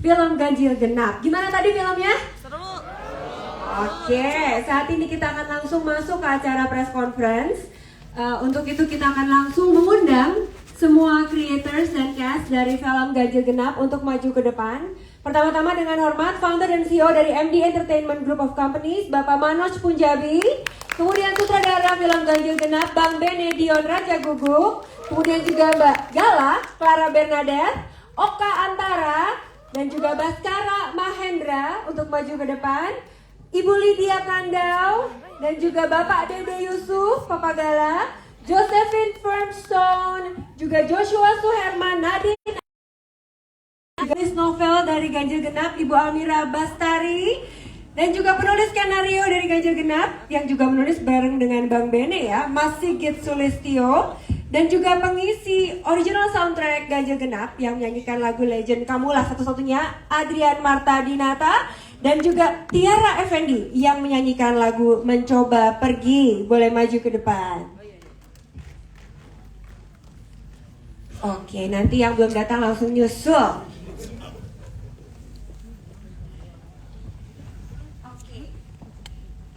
film Ganjil Genap. Gimana tadi filmnya? Seru. Oke, saat ini kita akan langsung masuk ke acara press conference. Untuk itu kita akan langsung mengundang semua creators dan cast dari film Ganjil Genap untuk maju ke depan. Pertama-tama dengan hormat founder dan CEO dari MD Entertainment Group of Companies, Bapak Manoj Punjabi. Kemudian sutradara film Ganjil Genap, Bang Bene Dion Raja Guguk. Kemudian juga Mbak Gala, Clara Bernadette, Oka Antara, dan juga Baskara Mahendra untuk maju ke depan. Ibu Lydia Kandau, dan juga Bapak Dede Yusuf, Papa Gala, Josephine Firmstone, juga Joshua Suherman, Nadine, penulis novel dari Ganjil Genap, Ibu Almira Bastari, dan juga penulis skenario dari Ganjil Genap, yang juga menulis bareng dengan Bang Bene ya, Mas Sigit Sulistyo, dan juga pengisi original soundtrack Ganjil Genap yang menyanyikan lagu Legend Kamulah satu-satunya, Adrian Marta Dinata, dan juga Tiara Effendi yang menyanyikan lagu Mencoba Pergi. Boleh maju ke depan. Oke, nanti yang belum datang langsung nyusul.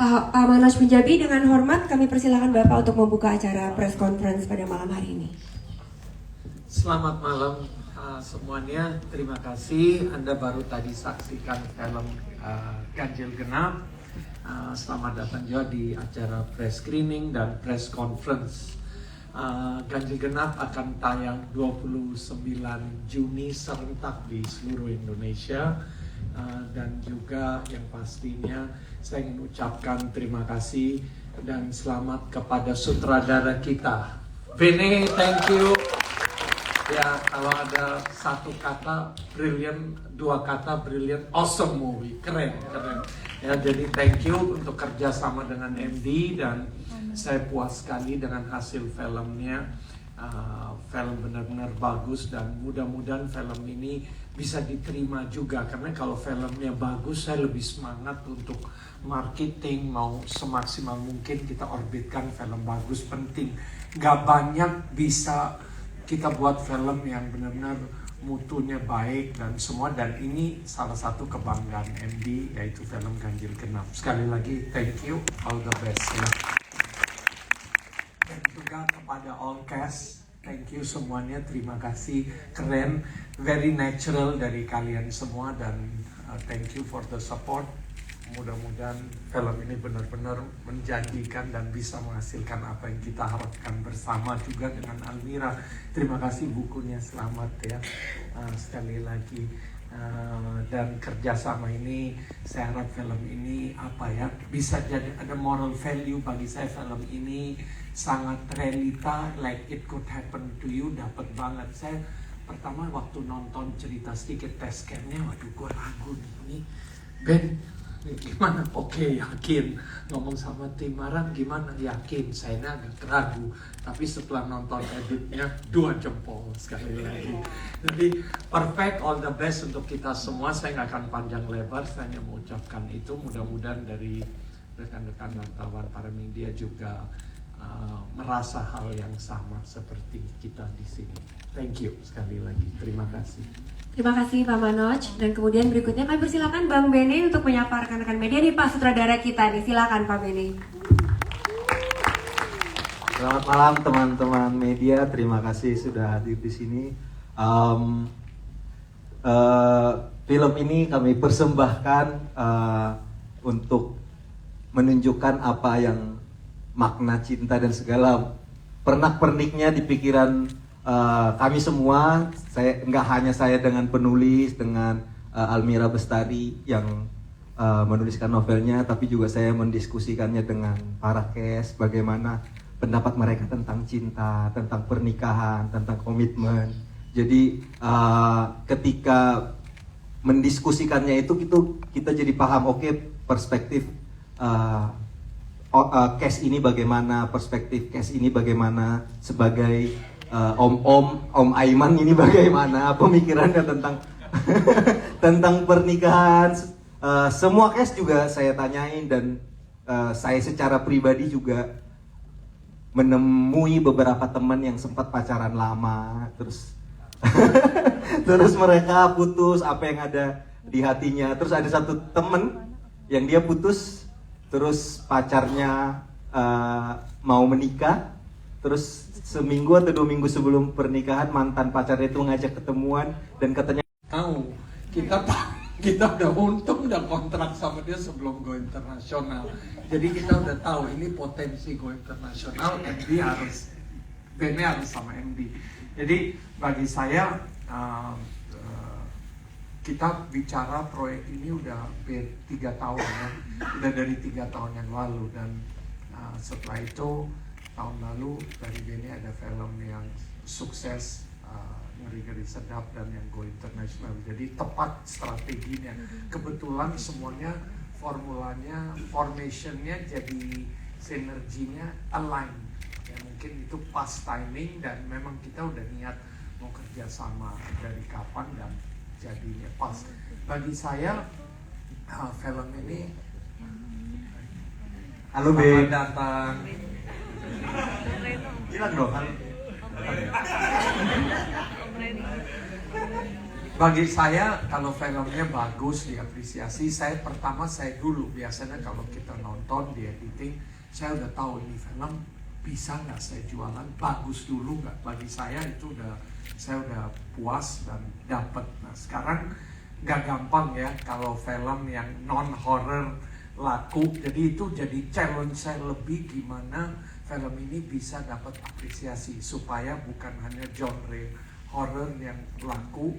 Pak Manoj Punjabi, dengan hormat kami persilakan Bapak untuk membuka acara press conference pada malam hari ini. Selamat malam semuanya, terima kasih Anda baru tadi saksikan film Ganjil Genap. Selamat datang juga di acara press screening dan press conference. Ganjil Genap akan tayang 29 Juni serentak di seluruh Indonesia. Dan juga yang pastinya saya ingin ucapkan terima kasih dan selamat kepada sutradara kita Bene, thank you ya. Kalau ada satu kata brilliant, dua kata brilliant, awesome movie, keren ya. Jadi thank you untuk kerjasama dengan MD, dan saya puas sekali dengan hasil filmnya. Film benar-benar bagus, dan mudah-mudahan film ini bisa diterima juga, karena kalau filmnya bagus saya lebih semangat untuk marketing, mau semaksimal mungkin kita orbitkan film bagus. Penting, gak banyak bisa kita buat film yang benar-benar mutunya baik dan semua, dan ini salah satu kebanggaan MD, yaitu film Ganjil Genap. Sekali lagi thank you, all the best ya. Dan juga kepada all cast, thank you semuanya, terima kasih, keren, very natural dari kalian semua, dan thank you for the support. Mudah-mudahan film ini benar-benar menjanjikan dan bisa menghasilkan apa yang kita harapkan bersama juga dengan Almira. Terima kasih bukunya, selamat ya sekali lagi. Dan kerjasama ini, saya harap film ini apa ya, bisa jadi ada moral value bagi saya. Film ini sangat realita, like it could happen to you, dapat banget. Saya pertama waktu nonton cerita sedikit test camnya, waduh gue ragu nih Ben, gimana? Oke, yakin. Ngomong sama tim Maran gimana? Yakin. Saya agak ragu. Tapi setelah nonton editnya, 2 jempol sekali lagi. Jadi perfect, all the best untuk kita semua. Saya nggak akan panjang lebar, saya hanya mau ucapkan itu. Mudah-mudahan dari rekan-rekan wartawan para media juga merasa hal yang sama seperti kita di sini. Thank you sekali lagi. Terima kasih. Terima kasih Pak Manoj, dan kemudian berikutnya kami persilakan Bang Bene untuk menyapa rekan-rekan media nih, Pak sutradara kita nih. Silakan Pak Bene. Selamat malam teman-teman media, terima kasih sudah hadir di sini. Film ini kami persembahkan untuk menunjukkan apa yang makna cinta dan segala pernak-perniknya di pikiran kami semua. Saya nggak hanya saya dengan penulis, dengan Almira Bestari yang menuliskan novelnya, tapi juga saya mendiskusikannya dengan para cast, bagaimana pendapat mereka tentang cinta, tentang pernikahan, tentang komitmen. Jadi ketika mendiskusikannya itu kita jadi paham, oke, perspektif case ini bagaimana, perspektif case ini bagaimana, sebagai Om Aiman ini bagaimana pemikirannya tentang tentang pernikahan. Semua case juga saya tanyain, dan saya secara pribadi juga menemui beberapa teman yang sempat pacaran lama, terus Terus mereka putus, apa yang ada di hatinya. Terus ada satu temen yang dia putus, terus pacarnya mau menikah. Terus seminggu atau 2 minggu sebelum pernikahan mantan pacarnya itu ngajak ketemuan dan katanya Tahu, kita udah untung udah kontrak sama dia sebelum go internasional. Jadi kita udah tahu ini potensi go internasional, bandnya harus sama MD. Jadi bagi saya kita bicara proyek ini udah hampir 3 tahun ya, udah dari 3 tahun yang lalu, dan setelah itu tahun lalu dari BNI ada film yang sukses, Ngeri-Ngeri Sedap, dan yang go international. Jadi tepat strateginya, kebetulan semuanya formulanya, formationnya jadi sinerginya align ya, mungkin itu pas timing, dan memang kita udah niat mau kerja sama dari kapan, dan jadinya pas. Bagi saya film ini, halo selamat Be, datang. bilang dong halo. Bagi saya kalau filmnya bagus, diapresiasi, saya dulu biasanya kalau kita nonton di editing, saya udah tahu ini film bisa nggak saya jualan, bagus dulu nggak. Bagi saya itu saya udah puas dan dapat. Nah sekarang nggak gampang ya kalau film yang non horror laku, jadi itu jadi challenge saya lebih, gimana film ini bisa dapat apresiasi supaya bukan hanya genre horror yang laku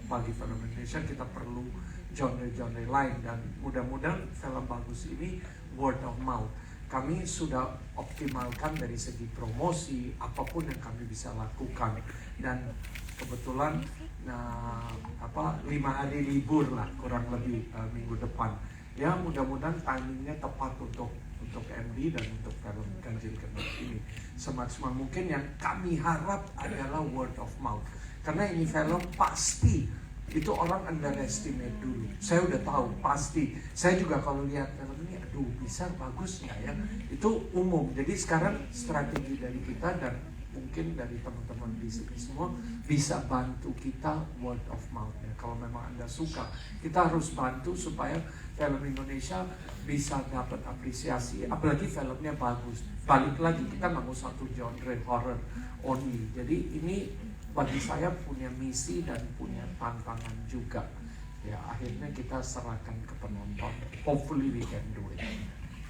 bagi film Indonesia, kita perlu genre-genre lain, dan mudah-mudahan film bagus ini word of mouth. Kami sudah optimalkan dari segi promosi, apapun yang kami bisa lakukan, dan kebetulan 5 hari libur lah kurang lebih minggu depan. Ya mudah-mudahan timingnya tepat untuk MD dan untuk film Ganjil Genap ini. Semaksimal mungkin yang kami harap adalah word of mouth. Karena ini film pasti itu orang underestimate dulu. Saya udah tahu pasti. Saya juga kalau lihat film ini, aduh bisa bagus nggak ya? Itu umum. Jadi sekarang strategi dari kita dan mungkin dari teman-teman di sini semua bisa bantu kita word of mouth ya. Kalau memang Anda suka, kita harus bantu supaya film Indonesia bisa dapat apresiasi, apalagi filmnya bagus. Balik lagi, kita nggak mau satu genre horror only. Jadi ini bagi saya punya misi dan punya tantangan juga. Ya akhirnya kita serahkan ke penonton. Hopefully we can do it.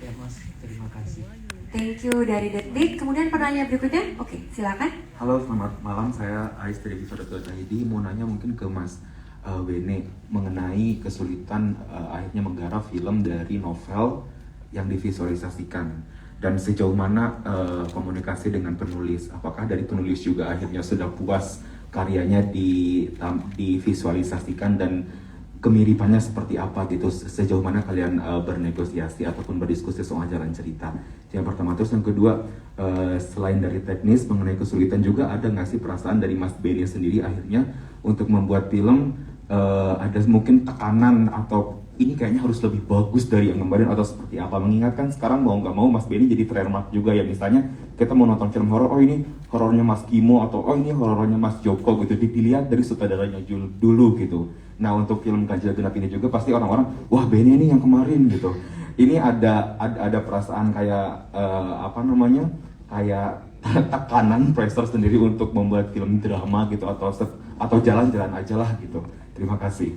Ya Mas, terima kasih. Thank you dari Detik. Kemudian pertanyaan berikutnya, oke silakan. Halo, selamat malam. Saya Ais dari Visora.id. Mau nanya mungkin ke Mas Bene mengenai kesulitan akhirnya menggarap film dari novel yang divisualisasikan, dan sejauh mana komunikasi dengan penulis. Apakah dari penulis juga akhirnya sudah puas karyanya divisualisasikan, dan kemiripannya seperti apa gitu, sejauh mana kalian bernegosiasi ataupun berdiskusi soal jalan cerita. Yang pertama. Terus yang kedua, selain dari teknis mengenai kesulitan juga, ada nggak sih perasaan dari Mas Benny sendiri akhirnya untuk membuat film, ada mungkin tekanan atau ini kayaknya harus lebih bagus dari yang kemarin, atau seperti apa? Mengingatkan sekarang mau nggak mau Mas Benny jadi trademark juga ya, misalnya kita mau nonton film horor, oh ini horornya Mas Kimo, atau oh ini horornya Mas Joko gitu, dilihat dari sutradaranya dulu gitu. Nah untuk film Ganjil Genap ini juga pasti orang-orang, wah Benny ini yang kemarin gitu. Ini ada perasaan kayak kayak tekanan, pressure sendiri untuk membuat film drama gitu, atau jalan-jalan aja lah gitu. Terima kasih.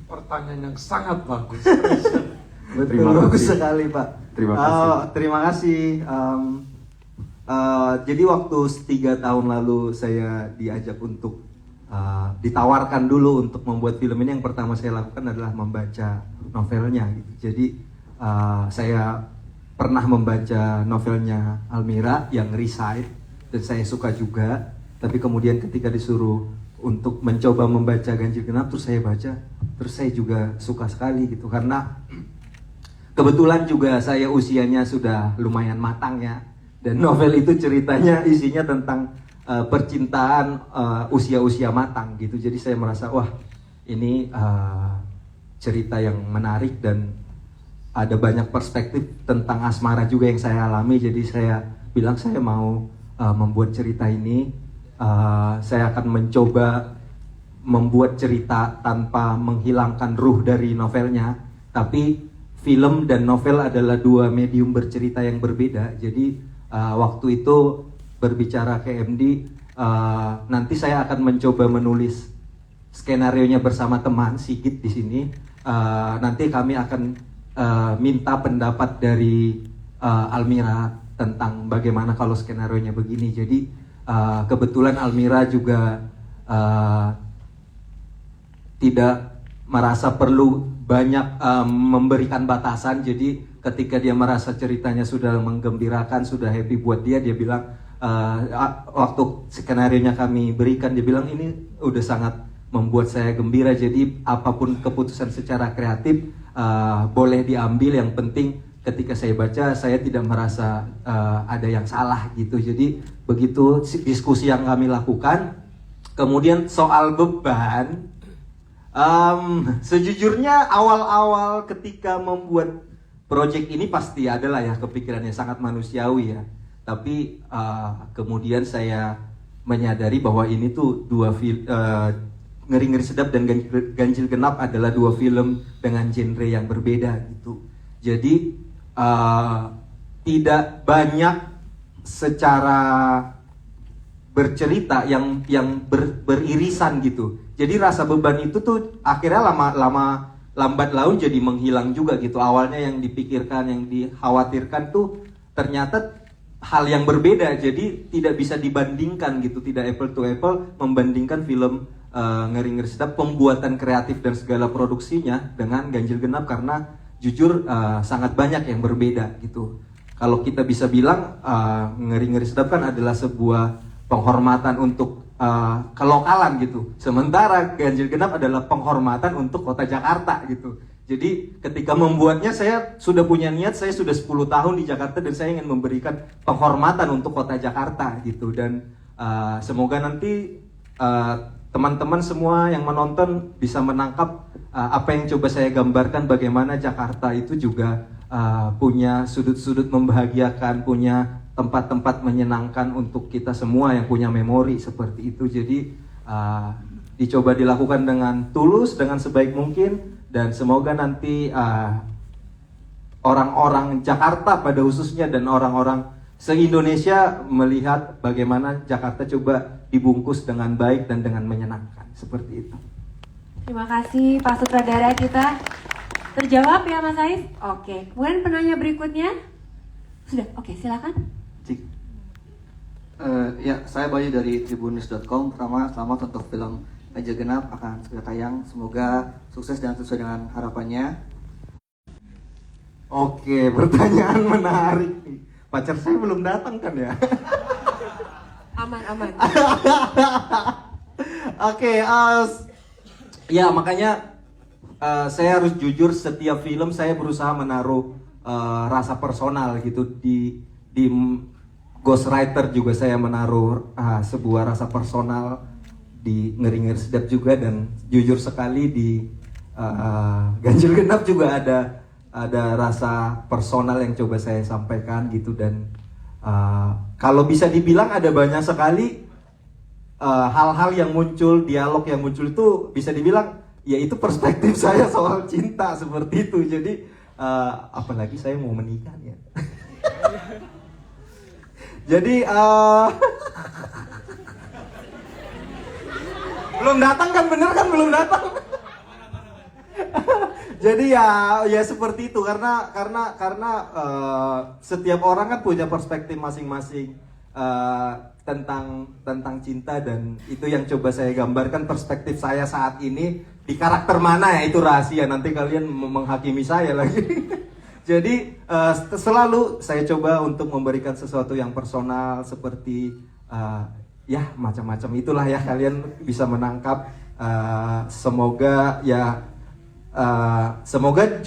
Pertanyaan yang sangat bagus. Terima kasih. Bagus sekali Pak. Terima kasih. Terima kasih. Jadi waktu 3 tahun lalu saya diajak untuk ditawarkan dulu untuk membuat film ini, yang pertama saya lakukan adalah membaca novelnya gitu. Jadi saya pernah membaca novelnya Almira yang Reside, dan saya suka juga. Tapi kemudian ketika disuruh untuk mencoba membaca Ganjil Genap, terus saya baca, terus saya juga suka sekali gitu, karena kebetulan juga saya usianya sudah lumayan matang ya, dan novel itu ceritanya isinya tentang percintaan usia-usia matang gitu. Jadi saya merasa wah ini cerita yang menarik dan ada banyak perspektif tentang asmara juga yang saya alami. Jadi saya bilang saya mau membuat cerita ini saya akan mencoba membuat cerita tanpa menghilangkan ruh dari novelnya, tapi film dan novel adalah dua medium bercerita yang berbeda. Jadi waktu itu berbicara ke MD, nanti saya akan mencoba menulis skenarionya bersama teman Sigit di sini. Nanti kami akan minta pendapat dari Almira tentang bagaimana kalau skenarionya begini. Jadi kebetulan Almira juga tidak merasa perlu banyak memberikan batasan. Jadi ketika dia merasa ceritanya sudah menggembirakan, sudah happy buat dia bilang waktu skenarionya kami berikan, dia bilang ini udah sangat membuat saya gembira. Jadi apapun keputusan secara kreatif boleh diambil, yang penting ketika saya baca saya tidak merasa ada yang salah gitu. Jadi begitu diskusi yang kami lakukan. Kemudian soal beban, sejujurnya awal-awal ketika membuat project ini pasti adalah ya kepikirannya sangat manusiawi ya. Tapi kemudian saya menyadari bahwa ini tuh dua film, Ngeri-Ngeri Sedap dan Ganjil Genap adalah dua film dengan genre yang berbeda gitu. Jadi tidak banyak secara bercerita yang beririsan gitu. Jadi rasa beban itu tuh akhirnya lambat laun jadi menghilang juga gitu. Awalnya yang dipikirkan, yang dikhawatirkan tuh ternyata hal yang berbeda. Jadi tidak bisa dibandingkan gitu, tidak apple to apple membandingkan film Ngeri-Ngeri Sedap pembuatan kreatif dan segala produksinya dengan Ganjil Genap, karena jujur sangat banyak yang berbeda gitu. Kalau kita bisa bilang Ngeri-Ngeri Sedap kan adalah sebuah penghormatan untuk kelokalan gitu. Sementara Ganjil Genap adalah penghormatan untuk kota Jakarta gitu. Jadi ketika membuatnya saya sudah punya niat, saya sudah 10 tahun di Jakarta dan saya ingin memberikan penghormatan untuk kota Jakarta gitu. Dan semoga nanti teman-teman semua yang menonton bisa menangkap apa yang coba saya gambarkan, bagaimana Jakarta itu juga punya sudut-sudut membahagiakan, punya tempat-tempat menyenangkan untuk kita semua yang punya memori seperti itu. Jadi dicoba dilakukan dengan tulus, dengan sebaik mungkin, dan semoga nanti orang-orang Jakarta pada khususnya dan orang-orang se-Indonesia melihat bagaimana Jakarta coba dibungkus dengan baik dan dengan menyenangkan, seperti itu. Terima kasih Pak Sutradara kita. Terjawab ya Mas Ais? Oke. Kemudian penanya berikutnya? Sudah, oke silakan. Ya, saya Bayu dari tribunnews.com. Pertama, selamat untuk film Ganjil Genap akan segera tayang. Semoga sukses dan sesuai dengan harapannya. Oke, pertanyaan menarik. Pacar saya belum datang kan ya? Aman. Oke, ya makanya saya harus jujur, setiap film saya berusaha menaruh rasa personal gitu. Di Ghostwriter juga saya menaruh sebuah rasa personal, di Ngeri-Ngeri Sedap juga, dan jujur sekali di Ganjil Genap juga ada rasa personal yang coba saya sampaikan gitu. Dan kalau bisa dibilang ada banyak sekali hal-hal yang muncul, dialog yang muncul itu bisa dibilang ya itu perspektif saya soal cinta seperti itu. Jadi apalagi saya mau menikah ya. Jadi belum datang kan, bener kan belum datang. Jadi ya seperti itu, karena setiap orang kan punya perspektif masing-masing tentang cinta, dan itu yang coba saya gambarkan perspektif saya saat ini. Di karakter mana ya itu rahasia, nanti kalian menghakimi saya lagi. Jadi selalu saya coba untuk memberikan sesuatu yang personal, seperti ya macam-macam itulah ya, kalian bisa menangkap. Semoga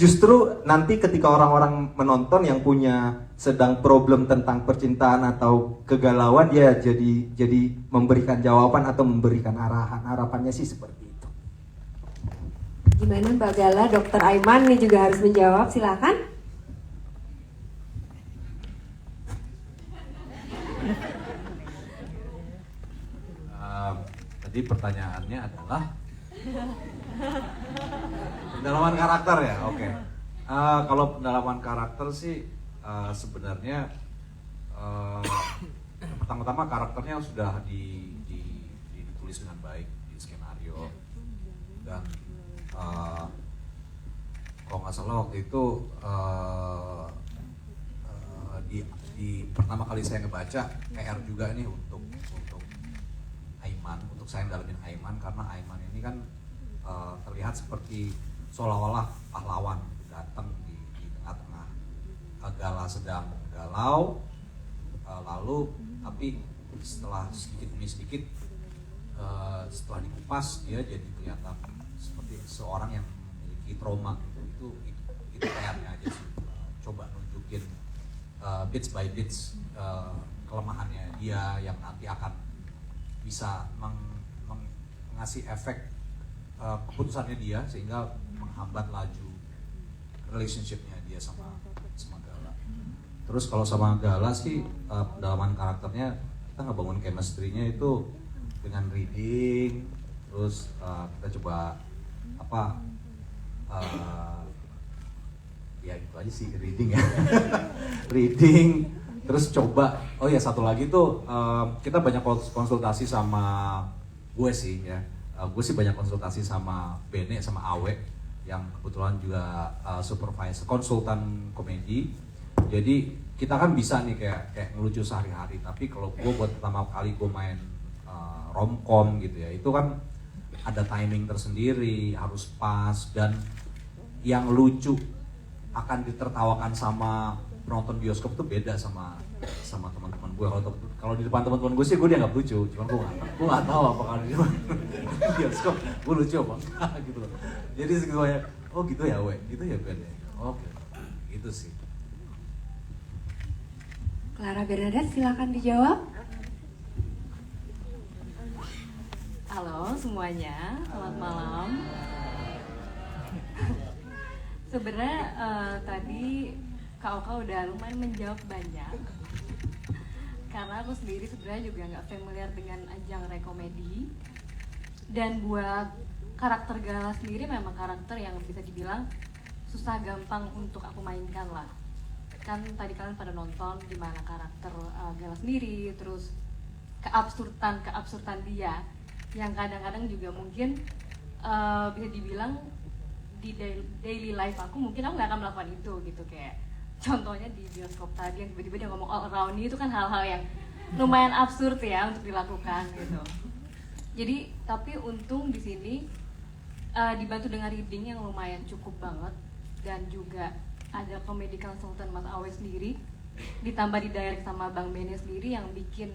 justru nanti ketika orang-orang menonton yang punya sedang problem tentang percintaan atau kegalauan, ya jadi memberikan jawaban atau memberikan arahan. Harapannya sih seperti itu. Gimana Mbak Gala, Dr. Aiman nih juga harus menjawab, silakan. Jadi pertanyaannya adalah pendalaman karakter ya, oke. Kalau pendalaman karakter sih sebenarnya pertama-tama karakternya sudah ditulis dengan baik di skenario dan kalau nggak salah waktu itu di pertama kali saya ngebaca PR juga nih untuk Aiman, untuk saya dalamin Aiman karena Aiman ini kan terlihat seperti seolah-olah pahlawan datang di tengah-tengah Gala sedang galau, lalu tapi setelah sedikit demi sedikit setelah dikupas dia jadi kelihatan seperti seorang yang memiliki trauma gitu. Itu PR-nya aja sih, coba nunjukin bits by bits kelemahannya dia yang nanti akan bisa mengasih efek keputusannya dia sehingga menghambat laju relationship-nya dia sama Gala. Terus kalau sama Gala sih pendalaman karakternya kita ngebangun chemistry-nya itu dengan reading, terus kita coba ya itu aja sih reading ya. Reading, terus coba, oh ya satu lagi tuh kita banyak konsultasi sama gue sih ya. Gue sih banyak konsultasi sama Bene sama Awe yang kebetulan juga supervisor konsultan komedi. Jadi kita kan bisa nih kayak ngelucu sehari-hari, tapi kalau gue buat pertama kali gue main romcom gitu ya, itu kan ada timing tersendiri, harus pas, dan yang lucu akan ditertawakan sama penonton bioskop itu beda sama teman-teman gue. Kalau di depan teman-teman gue sih gue dianggap lucu, cuman gue nggak tahu apakah di depan bioskop gue lucu apa enggak gitu loh. Jadi semuanya, oh gitu ya we, gitu ya Ben, oke, gitu sih. Clara Bernadette, silakan dijawab. Halo semuanya, selamat malam. Sebenarnya tadi Kak Oka udah lumayan menjawab banyak. Karena aku sendiri sebenarnya juga nggak familiar dengan genre komedi. Dan buat karakter Gala sendiri memang karakter yang bisa dibilang susah gampang untuk aku mainkan lah. Kan tadi kalian pada nonton gimana karakter Gala sendiri, terus keabsurdan dia yang kadang-kadang juga mungkin bisa dibilang di daily life aku mungkin aku nggak akan melakukan itu gitu. Kayak contohnya di bioskop tadi yang tiba-tiba dia ngomong all around itu kan hal-hal yang lumayan absurd ya untuk dilakukan gitu. Jadi tapi untung di sini dibantu dengan reading yang lumayan cukup banget, dan juga ada comedy consultant Mas Awe sendiri, ditambah di direct sama Bang Bene sendiri yang bikin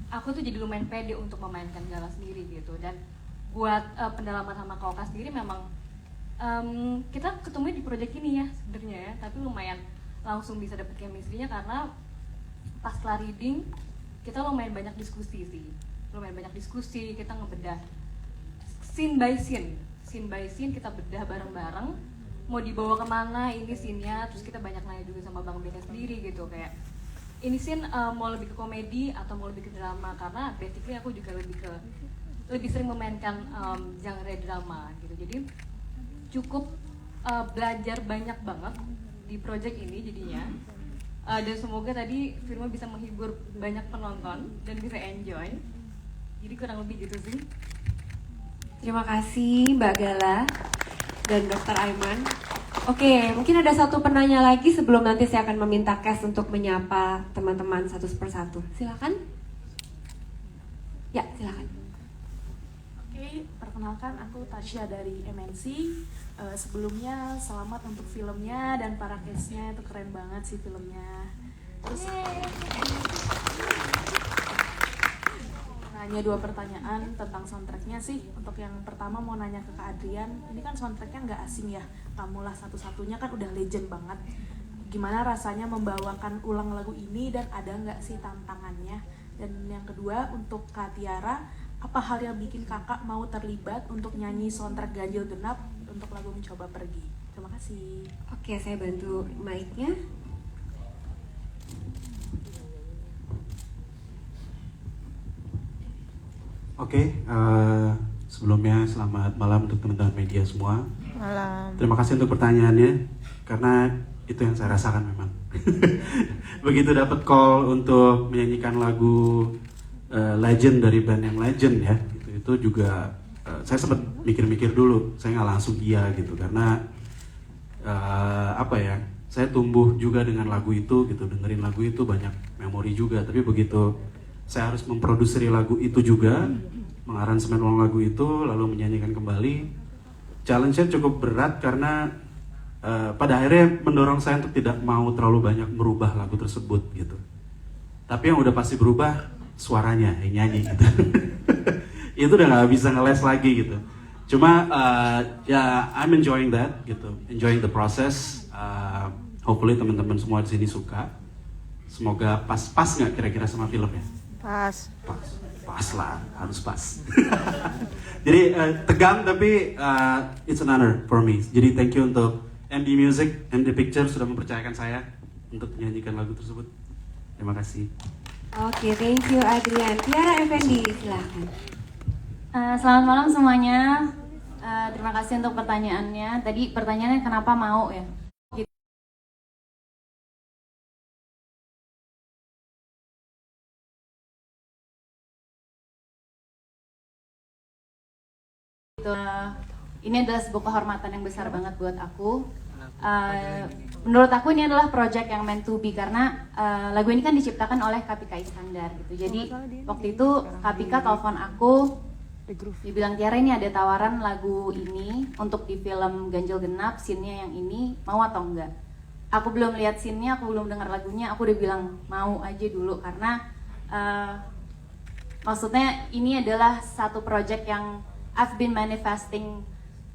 aku tuh jadi lumayan pede untuk memainkan Gala sendiri gitu. Dan buat pendalaman sama Kak Oka sendiri memang kita ketemu di project ini ya sebenarnya ya, tapi lumayan langsung bisa dapet chemistry-nya karena pas setelah reading kita lumayan banyak diskusi sih. Kita ngebedah scene by scene kita bedah bareng-bareng mau dibawa kemana ini scene-nya, terus kita banyak nanya juga sama Bang Bene sendiri gitu, kayak ini scene mau lebih ke komedi atau mau lebih ke drama, karena basically aku juga lebih sering memainkan genre drama gitu. Jadi cukup belajar banyak banget di project ini jadinya, dan semoga tadi filmnya bisa menghibur banyak penonton dan bisa enjoy. Jadi kurang lebih gitu sih. Terima kasih Mbak Gala dan Dr. Aiman. Oke, mungkin ada satu penanya lagi sebelum nanti saya akan meminta Kes untuk menyapa teman-teman satu persatu. Silakan. Ya, silakan. Oke, perkenalkan aku Tasya dari MNC. Sebelumnya selamat untuk filmnya dan para cast-nya, itu keren banget sih filmnya. Terus nanya 2 pertanyaan tentang soundtracknya sih. Untuk yang pertama mau nanya ke Kak Adrian, ini kan soundtracknya nggak asing ya, Kamulah Satu-Satunya kan udah legend banget. Gimana rasanya membawakan ulang lagu ini dan ada nggak sih tantangannya? Dan yang kedua untuk Kak Tiara, apa hal yang bikin kakak mau terlibat untuk nyanyi soundtrack Ganjil Genap untuk lagu Mencoba Pergi? Terima kasih. Oke, saya bantu mic-nya. Oke, sebelumnya selamat malam untuk teman-teman media semua. Malam. Terima kasih untuk pertanyaannya, karena itu yang saya rasakan memang. Begitu dapat call untuk menyanyikan lagu Legend dari band yang Legend ya, itu juga saya sempat mikir-mikir dulu, saya nggak langsung iya gitu, karena apa ya, saya tumbuh juga dengan lagu itu gitu, dengerin lagu itu banyak memori juga, tapi begitu saya harus memproduksi lagu itu juga, mengaransemen ulang lagu itu, lalu menyanyikan kembali. Challenge-nya cukup berat karena pada akhirnya mendorong saya untuk tidak mau terlalu banyak merubah lagu tersebut gitu. Tapi yang udah pasti berubah suaranya, yang nyanyi gitu. Itu udah nggak bisa ngeles lagi gitu. Cuma ya I'm enjoying that gitu, enjoying the process. Hopefully teman-teman semua di sini suka. Semoga pas nggak kira-kira sama filmnya? Pas lah, harus pas. Jadi tegang tapi it's an honor for me. Jadi thank you untuk MD Music, MD Picture sudah mempercayakan saya untuk menyanyikan lagu tersebut. Terima kasih. Oke, thank you Adrian. Tiara Effendi, silahkan. Selamat malam semuanya. Terima kasih untuk pertanyaannya. Tadi pertanyaannya kenapa mau ya? Ini adalah sebuah kehormatan yang besar banget buat aku. Menurut aku ini adalah project yang meant to be karena lagu ini kan diciptakan oleh Kapika Iskandar gitu. Jadi waktu itu Kapika telepon aku, dia bilang Tiara ini ada tawaran lagu ini untuk di film Ganjil Genap, scene-nya yang ini, mau atau enggak? Aku belum lihat scene-nya, aku belum dengar lagunya, aku udah bilang mau aja dulu karena maksudnya ini adalah satu project yang I've been manifesting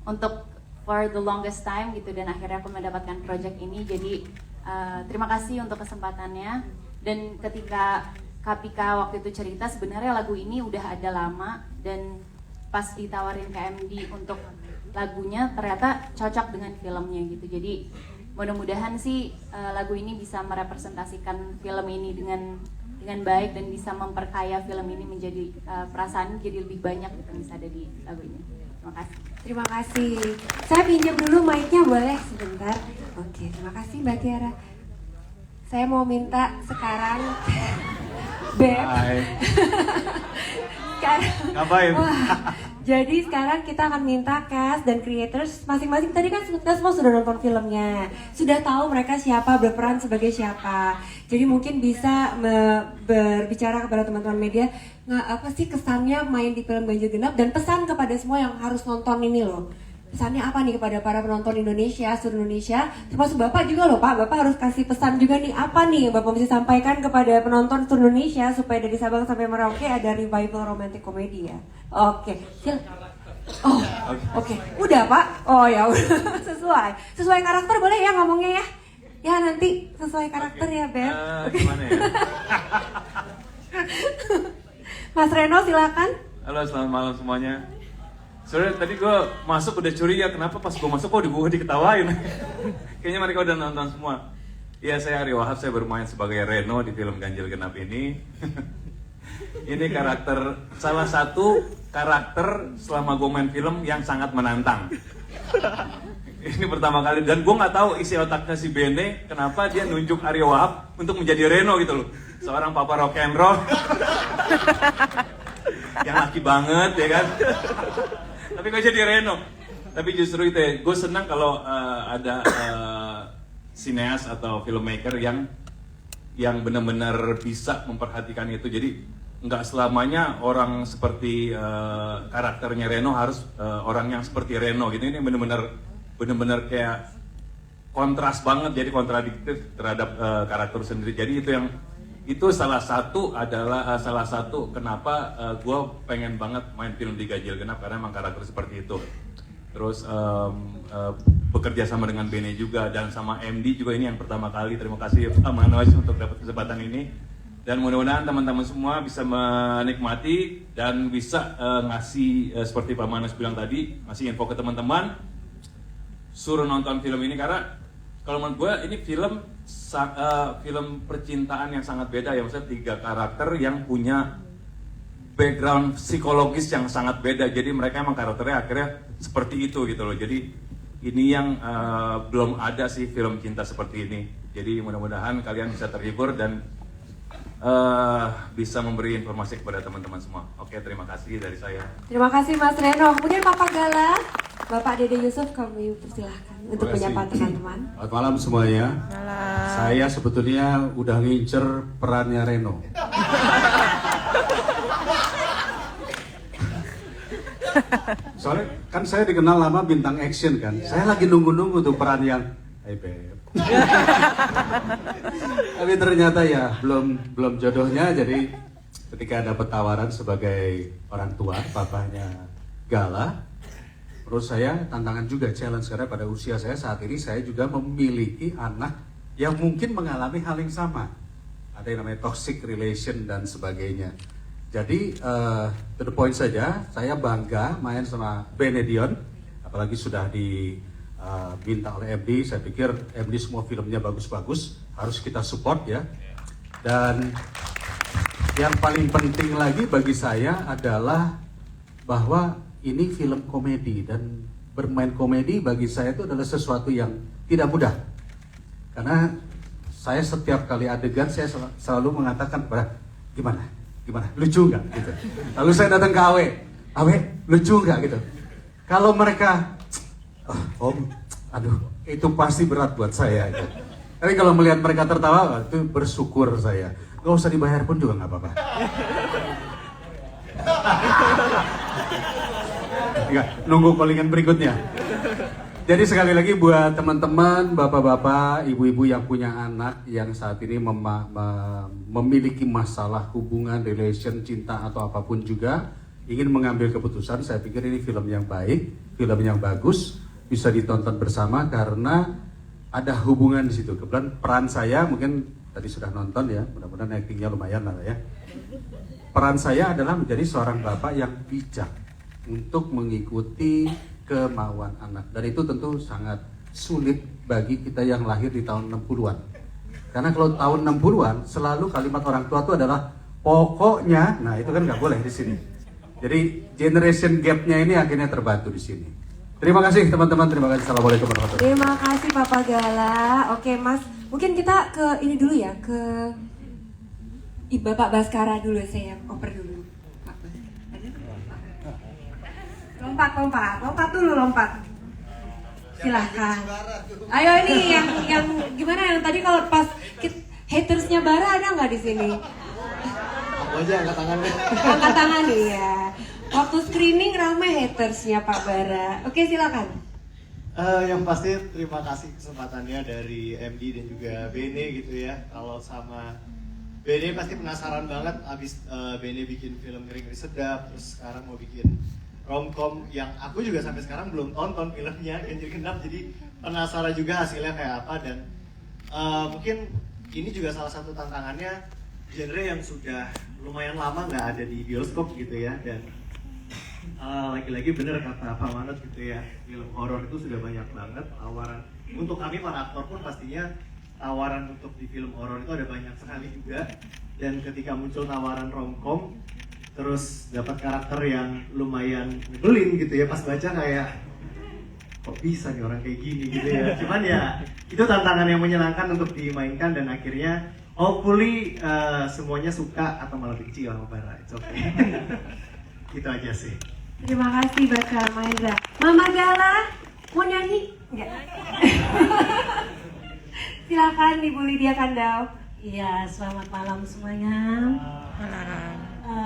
untuk for the longest time gitu, dan akhirnya aku mendapatkan project ini. Jadi terima kasih untuk kesempatannya. Dan ketika Kapika waktu itu cerita sebenarnya lagu ini udah ada lama, dan pas ditawarin ke MD untuk lagunya ternyata cocok dengan filmnya gitu. Jadi mudah-mudahan sih lagu ini bisa merepresentasikan film ini dengan baik dan bisa memperkaya film ini menjadi perasaan jadi lebih banyak gitu bisa ada di lagu ini. Terima kasih. Terima kasih. Saya pinjam dulu mic-nya boleh sebentar. Oke, terima kasih Mbak Tiara. Saya mau minta sekarang Beb. Sekarang, Ngapain? jadi sekarang kita akan minta cast dan creators masing-masing. Tadi kan kita semua sudah nonton filmnya, sudah tahu mereka siapa, berperan sebagai siapa. Jadi mungkin bisa berbicara kepada teman-teman media, apa sih kesannya main di film Ganjil Genap, dan pesan kepada semua yang harus nonton ini loh. Pesannya apa nih kepada para penonton Indonesia, seluruh Indonesia, termasuk Bapak juga loh Pak. Bapak harus kasih pesan juga nih, apa nih yang Bapak mesti sampaikan kepada penonton seluruh Indonesia supaya dari Sabang sampai Merauke ada revival romantic komedi ya. Oke, oh, oke. Udah Pak? Oh ya udah, sesuai karakter boleh ya ngomongnya ya? Ya nanti sesuai karakter ya Beb. Gimana ya? Mas Reno silakan. Halo, selamat malam semuanya. Sebenarnya tadi gue masuk udah curiga, kenapa pas gue masuk kok gue diketawain. Kayaknya mereka udah nonton semua. Iya, saya Ari Wahab, saya bermain sebagai Reno di film Ganjil Genap ini. Ini salah satu karakter selama gue main film yang sangat menantang. Ini pertama kali, dan gue nggak tahu isi otaknya si Bene, kenapa dia nunjuk Ari Wahab untuk menjadi Reno gitu loh. Seorang papa rock and roll. Yang laki banget ya kan. Tapi gue jadi Reno. Tapi justru itu ya, gue senang kalau ada sineas atau filmmaker yang benar-benar bisa memperhatikan itu. Jadi nggak selamanya orang seperti karakternya Reno harus orang yang seperti Reno gitu. Ini benar-benar kayak kontras banget, jadi kontradiktif terhadap karakter sendiri. Jadi itu salah satu kenapa gue pengen banget main film di Ganjil Genap, karena emang karakter seperti itu. Terus bekerja sama dengan Bene juga, dan sama MD juga, ini yang pertama kali. Terima kasih Pak Manoj untuk dapat kesempatan ini, dan mudah-mudahan teman-teman semua bisa menikmati dan bisa ngasih seperti Pak Manoj bilang tadi, ngasih info ke teman-teman, suruh nonton film ini, karena kalau menurut gue ini film percintaan yang sangat beda ya, maksudnya 3 karakter yang punya background psikologis yang sangat beda. Jadi mereka emang karakternya akhirnya seperti itu gitu loh. Jadi ini yang belum ada sih film cinta seperti ini. Jadi mudah-mudahan kalian bisa terhibur dan bisa memberi informasi kepada teman-teman semua. Oke, terima kasih dari saya. Terima kasih Mas Reno. Kemudian Papa Gala, Bapak Dede Yusuf, kami persilahkan untuk menyapa teman-teman. Selamat malam semuanya. Saya sebetulnya udah ngincer perannya Reno. Soalnya kan saya dikenal lama bintang action kan. Saya lagi nunggu-nunggu tuh peran yang hey babe. Tapi ternyata ya belum jodohnya, jadi ketika dapat tawaran sebagai orang tua, papanya Gala, menurut saya tantangan juga, challenge, karena pada usia saya saat ini saya juga memiliki anak yang mungkin mengalami hal yang sama. Ada yang namanya toxic relation dan sebagainya. Jadi to the point saja, saya bangga main sama Benedion, apalagi sudah diminta oleh MD. Saya pikir MD semua filmnya bagus-bagus, harus kita support ya. Dan yang paling penting lagi bagi saya adalah bahwa ini film komedi, dan bermain komedi bagi saya itu adalah sesuatu yang tidak mudah. Karena saya setiap kali adegan saya selalu mengatakan gimana, lucu nggak gitu. Lalu saya datang ke Awe, lucu nggak gitu. Kalau mereka, Om, aduh, itu pasti berat buat saya. Gitu. Tapi kalau melihat mereka tertawa, itu bersyukur saya. Gak usah dibayar pun juga nggak apa-apa. Nunggu callingan berikutnya. Jadi sekali lagi buat teman-teman, bapak-bapak, ibu-ibu yang punya anak yang saat ini memiliki masalah hubungan, relation, cinta atau apapun juga, ingin mengambil keputusan, saya pikir ini film yang baik, film yang bagus, bisa ditonton bersama karena ada hubungan di situ. Kebetulan peran saya mungkin tadi sudah nonton ya, mudah-mudahan actingnya lumayan lah ya. Peran saya adalah menjadi seorang bapak yang bijak untuk mengikuti kemauan anak, dan itu tentu sangat sulit bagi kita yang lahir di tahun 60-an. Karena kalau tahun 60-an selalu kalimat orang tua itu adalah pokoknya, nah itu kan nggak boleh di sini. Jadi generation gap-nya ini akhirnya terbantu di sini. Terima kasih teman-teman, terima kasih. Assalamualaikum warahmatullahi wabarakatuh. Terima kasih Papa Gala. Oke Mas, mungkin kita ke ini dulu ya, ke Bapak Baskara dulu, saya oper dulu. Lompat dulu. Silahkan. Ayo ini yang gimana yang tadi kalau pas hatersnya Bara ada nggak di sini? Aku aja angkat tangan. Angkat tangan ya. Waktu screening ramai hatersnya Pak Bara. Oke silakan. Yang pasti terima kasih kesempatannya dari MD dan juga Bene gitu ya. Kalau sama Bene pasti penasaran banget abis Bene bikin film Ngeri-Ngeri Sedap, terus sekarang mau bikin romcom yang aku juga sampai sekarang belum tonton filmnya Ganjil Genap, jadi penasaran juga hasilnya kayak apa. Dan mungkin ini juga salah satu tantangannya, genre yang sudah lumayan lama nggak ada di bioskop gitu ya. Dan lagi-lagi bener kata Pak Manut gitu ya, film horor itu sudah banyak banget tawaran. Untuk kami para aktor pun pastinya tawaran untuk di film horor itu ada banyak sekali juga. Dan ketika muncul tawaran romcom terus dapat karakter yang lumayan nyebelin gitu ya, pas baca kayak kok bisa nih orang kayak gini gitu ya. Cuman ya itu tantangan yang menyenangkan untuk dimainkan, dan akhirnya hopefully semuanya suka atau malah benci sama Bara. It's okay. Itu aja sih. Terima kasih Baskara Mahendra. Mama Gala mau nyanyi? Enggak. Silakan Ibu Lydia Kandau. Iya, selamat malam semuanya.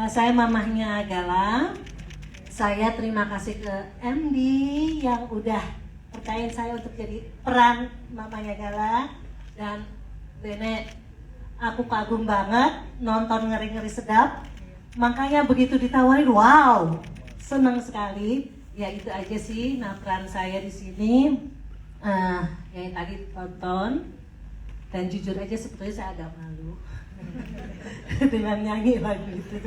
Saya mamahnya Gala. Saya terima kasih ke MD yang udah percayain saya untuk jadi peran mamanya Gala. Dan Bene, aku kagum banget nonton Ngeri-Ngeri Sedap. Makanya begitu ditawarin, wow, senang sekali. Ya itu aja sih. Nah, peran saya di sini yang tadi tonton. Dan jujur aja sebetulnya saya agak malu dengan nyanyi lagu itu.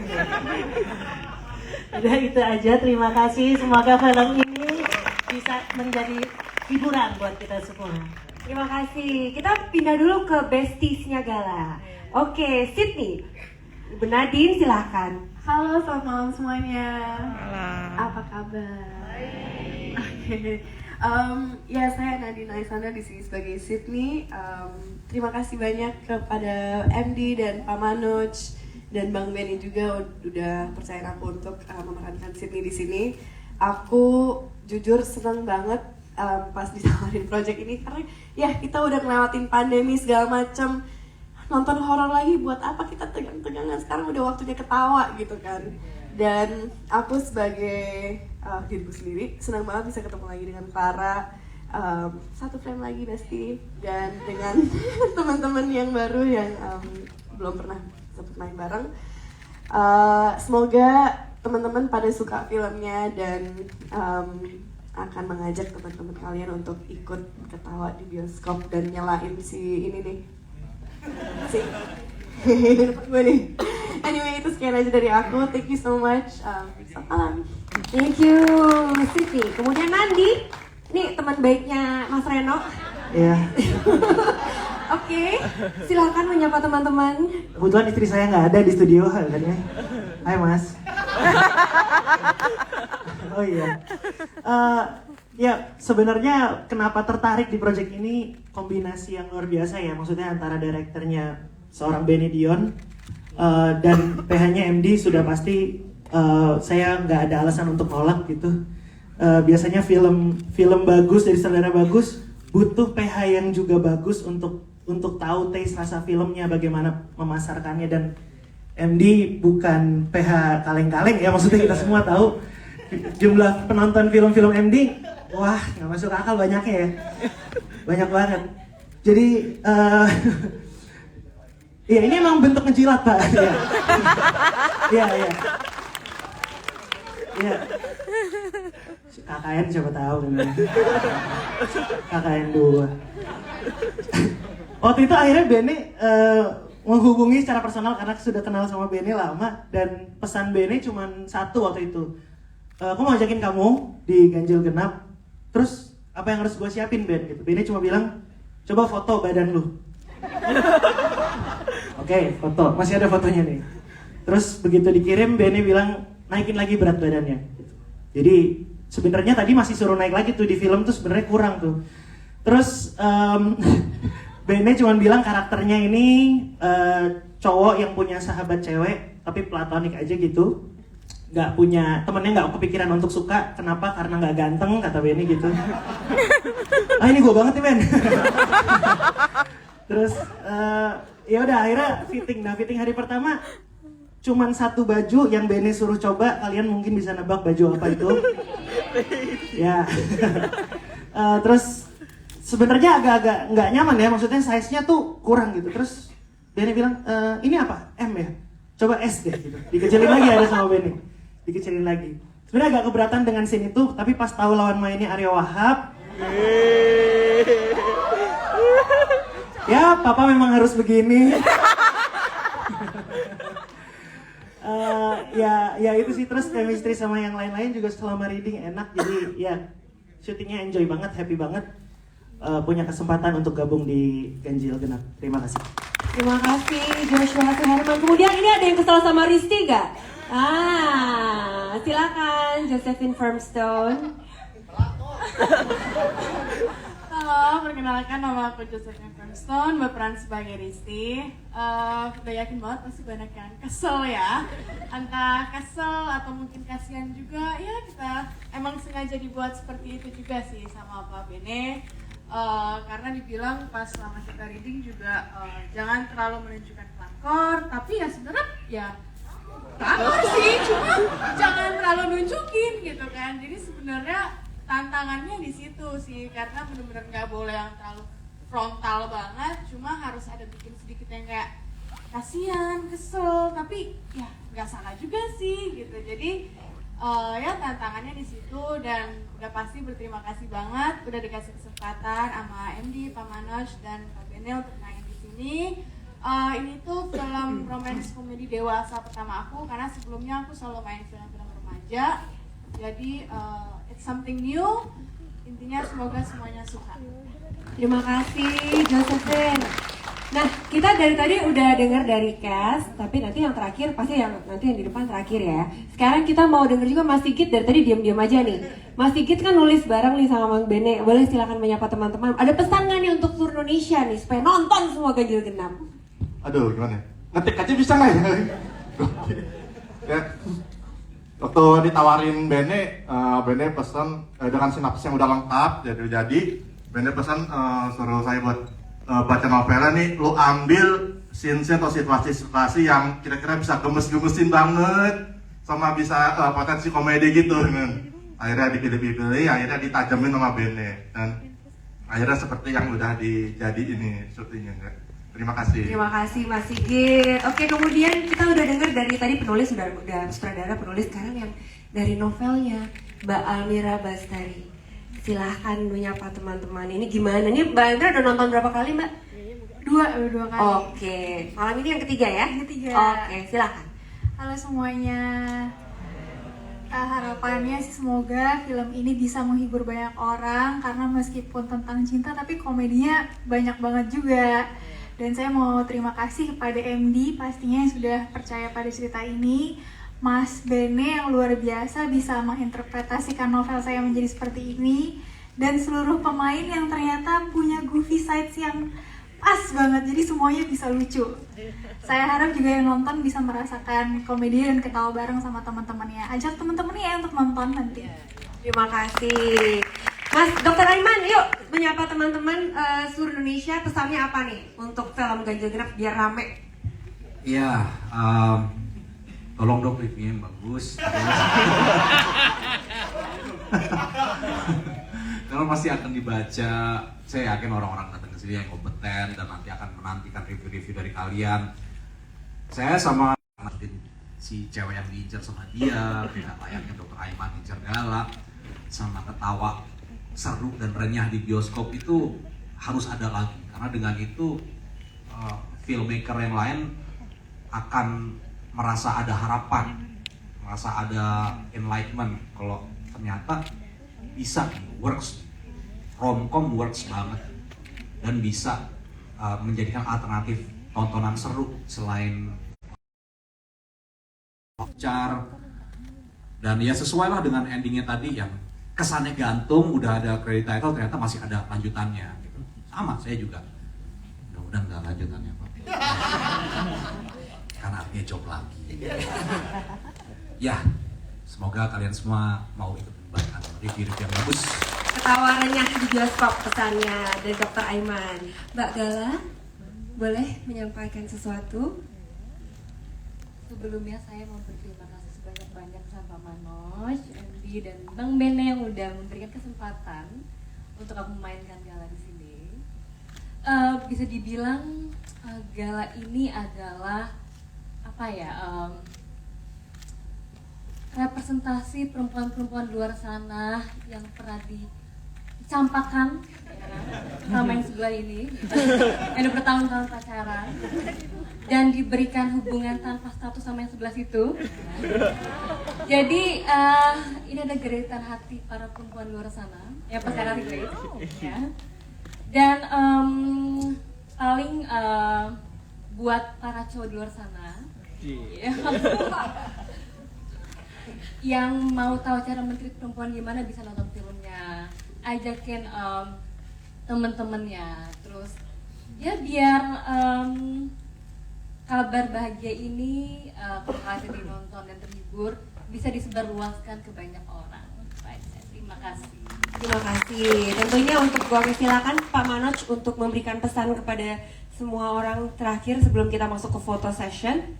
Udah itu aja, terima kasih. Semoga film ini bisa menjadi hiburan buat kita semua. Terima kasih. Kita pindah dulu ke bestiesnya Gala. Oke, Sydney. Ibu Nadine silahkan. Halo, selamat malam semuanya. Apa kabar? Oke. Ya, saya Nadine Aisanda di sini sebagai Sydney. Terima kasih banyak kepada MD dan Pak Manoj dan Bang Benny juga udah percaya aku untuk memerankan Sydney di sini. Aku jujur senang banget pas ditawarin project ini karena ya kita udah ngelewatin pandemi segala macam. Nonton horor lagi buat apa kita tegang-tegangan, sekarang udah waktunya ketawa gitu kan. Dan aku sebagai diriku sendiri senang banget bisa ketemu lagi dengan Clara, satu frame lagi Besti, dan dengan teman-teman yang baru yang belum pernah sempat main bareng. Semoga teman-teman pada suka filmnya dan akan mengajak teman-teman kalian untuk ikut ketawa di bioskop dan nyalain si ini nih. Gue nih. Anyway, itu sekian aja dari aku. Thank you so much. Selamat malam. Thank you, Siti. Kemudian Nandi, nih teman baiknya Mas Reno. Iya. Oke, silakan menyapa teman-teman. Kebetulan istri saya nggak ada di studio katanya. Hai Mas. Oh iya. Ya sebenarnya kenapa tertarik di project ini, kombinasi yang luar biasa ya, maksudnya antara direkturnya seorang Benny Dion dan PH-nya MD sudah pasti saya nggak ada alasan untuk nolak gitu. Biasanya film bagus dari sutradara bagus butuh PH yang juga bagus untuk tahu taste rasa filmnya, bagaimana memasarkannya, dan MD bukan PH kaleng-kaleng ya, maksudnya kita semua tahu jumlah penonton film-film MD, wah nggak masuk akal banyaknya ya, banyak banget. Jadi ya ini emang bentuk ngejilat Pak. Iya. Iya. KKN siapa tahu kan. KKN 2. Waktu itu akhirnya Benny menghubungi secara personal karena sudah kenal sama Benny lama, dan pesan Benny cuma satu waktu itu. Aku mau ajakin kamu di Ganjil Genap, terus apa yang harus gue siapin Ben? Gitu. Benny cuma bilang, coba foto badan lu. Oke, foto, masih ada fotonya nih. Terus begitu dikirim, Benny bilang naikin lagi berat badannya. Jadi sebenarnya tadi masih suruh naik lagi tuh, di film tuh sebenarnya kurang tuh. Terus Benny cuma bilang karakternya ini cowok yang punya sahabat cewek tapi platonik aja gitu. Nggak punya temennya, nggak kepikiran untuk suka. Kenapa? Karena nggak ganteng, kata Benny gitu. Ini gue banget nih Ben. Terus ya udah akhirnya fitting. Nah fitting hari pertama cuman satu baju yang Benny suruh coba. Kalian mungkin bisa nebak baju apa itu? Ya. Terus sebenarnya agak-agak nggak nyaman ya, maksudnya size-nya tuh kurang gitu. Terus Benny bilang, ini apa? M ya? Coba S deh gitu. Dikecilin lagi ada sama Benny. Dikecilin lagi. Sebenarnya agak keberatan dengan scene itu, tapi pas tahu lawan mainnya Aryo Wahab, ya papa memang harus begini. Ya itu sih. Terus chemistry sama yang lain-lain juga selama reading enak, jadi ya syutingnya enjoy banget, happy banget punya kesempatan untuk gabung di Ganjil Genap. Terima kasih. Terima kasih Joshua Suherman. Kemudian ini ada yang kesal sama Risti gak? Silakan Josephine Firmstone. Halo, perkenalkan nama aku Josephine Firmstone, berperan sebagai Risti. Udah yakin banget pasti banyak yang kesel ya. Entah kesel atau mungkin kasihan juga. Ya kita emang sengaja dibuat seperti itu juga sih sama Pak Bene. Karena dibilang pas selama kita reading juga jangan terlalu menunjukkan pelakor, tapi ya sebenarnya ya pelakor sih, cuma jangan terlalu nunjukin gitu kan. Jadi sebenarnya tantangannya di situ sih, karena benar-benar nggak boleh yang terlalu frontal banget, cuma harus ada bikin sedikit yang kayak kasihan, kesel, tapi ya nggak salah juga sih gitu. Jadi ya tantangannya di situ, dan udah pasti berterima kasih banget udah dikasih kesempatan sama MD, Pak Manoj dan Pak Benel untuk main di sini. Ini tuh film romance komedi dewasa pertama aku, karena sebelumnya aku selalu main film-film remaja. Jadi it's something new. Intinya semoga semuanya suka. Terima kasih Josephine. Nah, kita dari tadi udah dengar dari cast, tapi nanti yang terakhir pasti nanti yang di depan terakhir ya. Sekarang kita mau denger juga Mas Sigit, dari tadi diam-diam aja nih. Mas Sigit kan nulis bareng nih sama Bang Bene. Boleh silakan menyapa teman-teman. Ada pesan nggak nih untuk seluruh Indonesia nih supaya nonton semua Ganjil Genap? Aduh, gimana? Ngetik aja bisa nggak ya? Ya, waktu ditawarin Bene, Bene pesan dengan sinopsis yang udah lengkap, jadi Bene pesan suruh saya buat baca novelnya nih, lu ambil scene-scene atau situasi-situasi yang kira-kira bisa gemes-gemesin banget sama bisa potensi komedi gitu kan. Akhirnya dipilih-pilih, akhirnya ditajamin sama Bene dan akhirnya seperti yang udah jadi ini syutingnya. Terima kasih. Terima kasih Mas Sigit. Oke, kemudian kita udah dengar dari tadi penulis udah sutradara penulis, sekarang yang dari novelnya Mbak Almira Bastari. Silahkan menyapa teman-teman. Ini gimana nih, Mbak Almira udah nonton berapa kali Mbak? Dua kali. Oke, malam ini yang ketiga ya? Ketiga. Oke, silahkan. Halo semuanya. Harapannya sih semoga film ini bisa menghibur banyak orang, karena meskipun tentang cinta tapi komedinya banyak banget juga. Dan saya mau terima kasih kepada MD pastinya yang sudah percaya pada cerita ini, Mas Bene yang luar biasa bisa menginterpretasikan novel saya menjadi seperti ini, dan seluruh pemain yang ternyata punya goofy sides yang pas banget, jadi semuanya bisa lucu. Saya harap juga yang nonton bisa merasakan komedi dan ketawa bareng sama teman-temannya. Ajak teman-temannya ya untuk nonton nanti. Terima kasih. Mas Dr. Aiman, yuk menyapa teman-teman seluruh Indonesia. Pesannya apa nih untuk film Ganjil Genap biar rame? Iya, tolong dong reviewnya yang bagus. Karena pasti akan dibaca. Saya yakin orang-orang datang ke sini yang kompeten dan nanti akan menantikan review-review dari kalian. Saya sama si cewek yang diincar sama dia, tidak layaknya Dr. Aiman incar Gala, sama ketawa seru dan renyah di bioskop itu harus ada lagi. Karena dengan itu filmmaker yang lain akan merasa ada harapan, merasa ada enlightenment kalau ternyata bisa works, romcom works banget dan bisa menjadikan alternatif tontonan seru selain car. Dan ya sesuai lah dengan endingnya tadi yang kesannya gantung, udah ada credit title, ternyata masih ada lanjutannya gitu. Sama saya juga, mudah-mudahan nggak lanjutannya Pak. Karena artinya job lagi. Ya, semoga kalian semua mau ikut membagikan review-review yang bagus. Ketawa renyah di bioskop pesannya dari Dr. Aiman. Mbak Gala, boleh menyampaikan sesuatu? Sebelumnya saya mau berterima kasih sebanyak-banyak sama Manoj, MD, dan Bang Bene yang udah memberikan kesempatan untuk aku memainkan Gala di sini. Bisa dibilang Gala ini adalah apa ya? Representasi perempuan-perempuan di luar sana yang pernah dicampakkan sama yang sebelah ini, yang udah bertahun-tahun pacaran dan diberikan hubungan tanpa status sama yang sebelah situ. Jadi ini ada geritan hati para perempuan luar sana yang pacaran great ya. Dan paling buat para cowok di luar sana yang mau tahu cara men-treat perempuan gimana, bisa nonton filmnya, ajakin temen-temennya, terus ya biar kabar bahagia ini kalau kalian nonton dan terhibur bisa disebarluaskan ke banyak orang. Terima kasih. Terima kasih. Tentunya untuk gua silakan Pak Manoj untuk memberikan pesan kepada semua orang terakhir sebelum kita masuk ke photo session.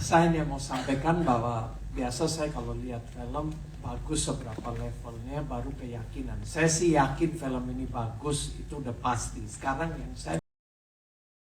Saya hanya mau sampaikan bahwa biasa saya kalau lihat film bagus seberapa levelnya baru keyakinan. Saya sih yakin film ini bagus, itu udah pasti. Sekarang yang saya